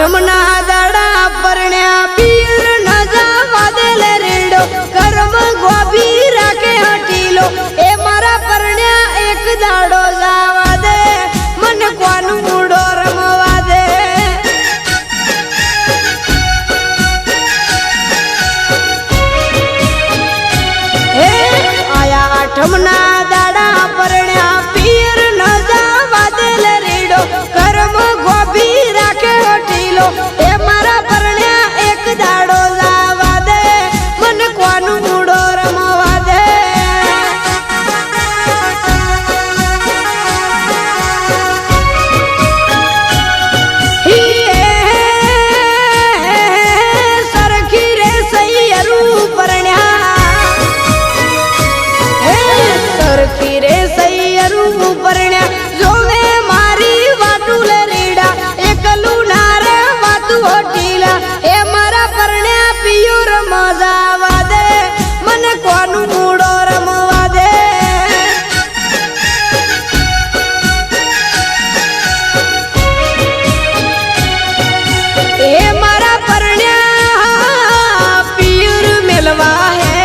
आठमना दाड़ा परण्या पीर न जावा देले रेडो कर्म गोभी राखे हटीलो ए मारा परण्या एक दाड़ो जावा दे मन कोनु मुडो रमवा दे हे आया आठमना दाड़ा परण्या पीर न जावा देले रेडो कर्म गोभी राखे हटीलो ए मारा परण्या एक दाड़ो जावा दे मन कोनु मुडो रमवा दे सरखी रे सैयरू परण्या सरखी रे सैयरू परण्या जोवे मारी वाटुल रेडा एकलू नार वातु होटीला ए मारा परण्या पियूर मजावा दे मन कोनु मुडो रमवा दे ए मारा परण्या पियूर मिलवा है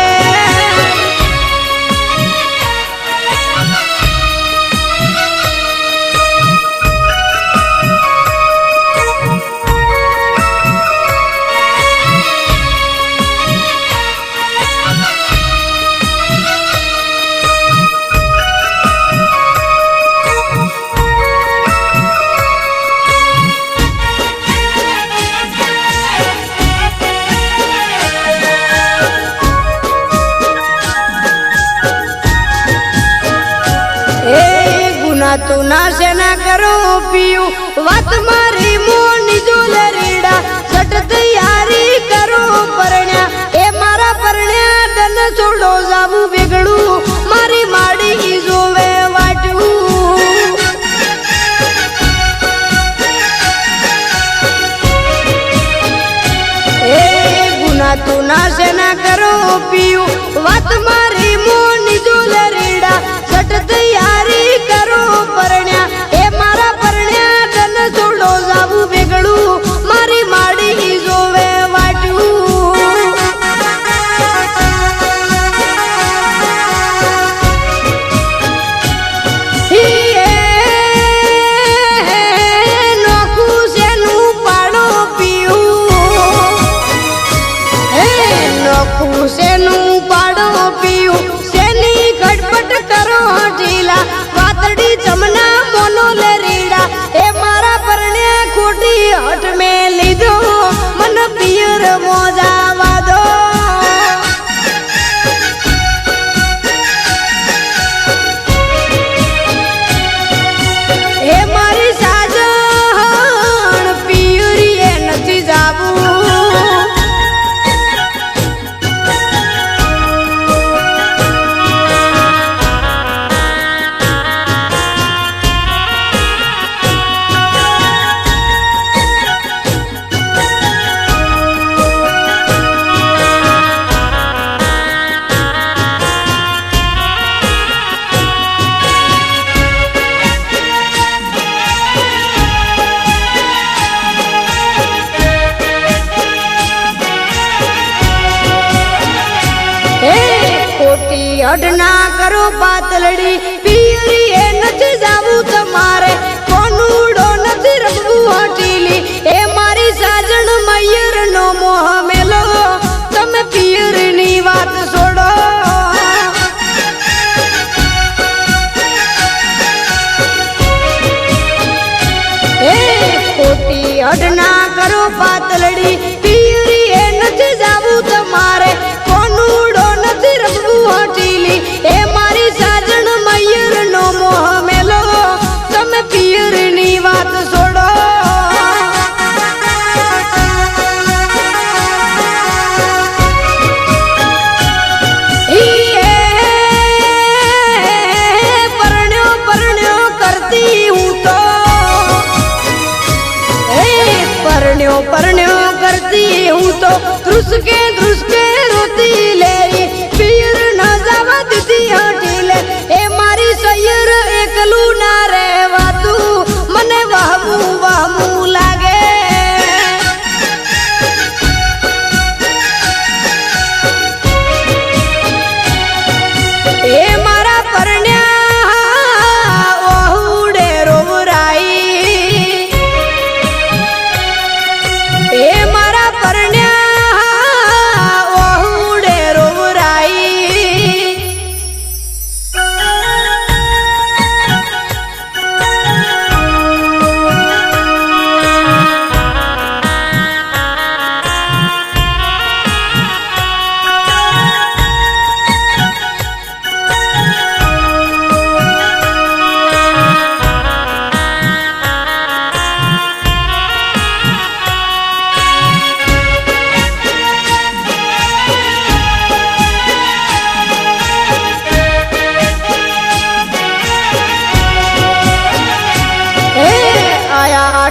तू नाशे ना करो पियू वात मारी मोनी जोले रीड़ा सट तैयारी करो परण्या ए मारा परण्या डन छोड़ो जाबू बिगड़ू मारी माड़ी की जोवे वाटू ए गुना तू नाशे ना करो पियू वात मारी मोनी जोले रीड़ा सट तैयारी करो परण्या ए मारा परण्या डन छोड़ो जाबू बिगड़ू मारी माड़ी की जोवे वाटू नोखू से नू पाड़ो पियू नोखू से नू पाड़ो पियू सेनी खटपट करो ढीला वातड़ी चमना मोनो ले रीड़ा ए मारा परण्या खोटी हट में लीधो मन पियर मोजा वादो ए मारी साजन पियरी ए नथी जाबू हट ना करो पातलड़ी पीरी ए नथी जाबू तमारे कोनुडो नथी रखबू हटीली ए मारी साजन मयूर नो मोह मेलो तमे पीर नी वात छोड़ो ए खोटी हट ना करो पातलड़ी पीरी ए नथी जाबू तमारे कोनुडो नथी रखबू हटीली ए मारी साजन मयूर नो मोह मेलो तमे पीर नी वात छोड़ो परण्यो परण्यो करती हूँ तो परण्यो परण्यो करती हूँ तो ध्रुस के रोती लेरी पीर न जावा दीदी हटीले ए मारी सैयर एकलू ना रे वातू मने वाहमू वाहमू लागे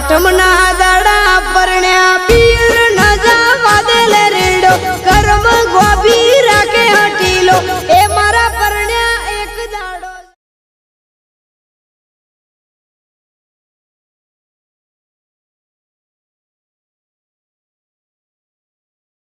આઠમના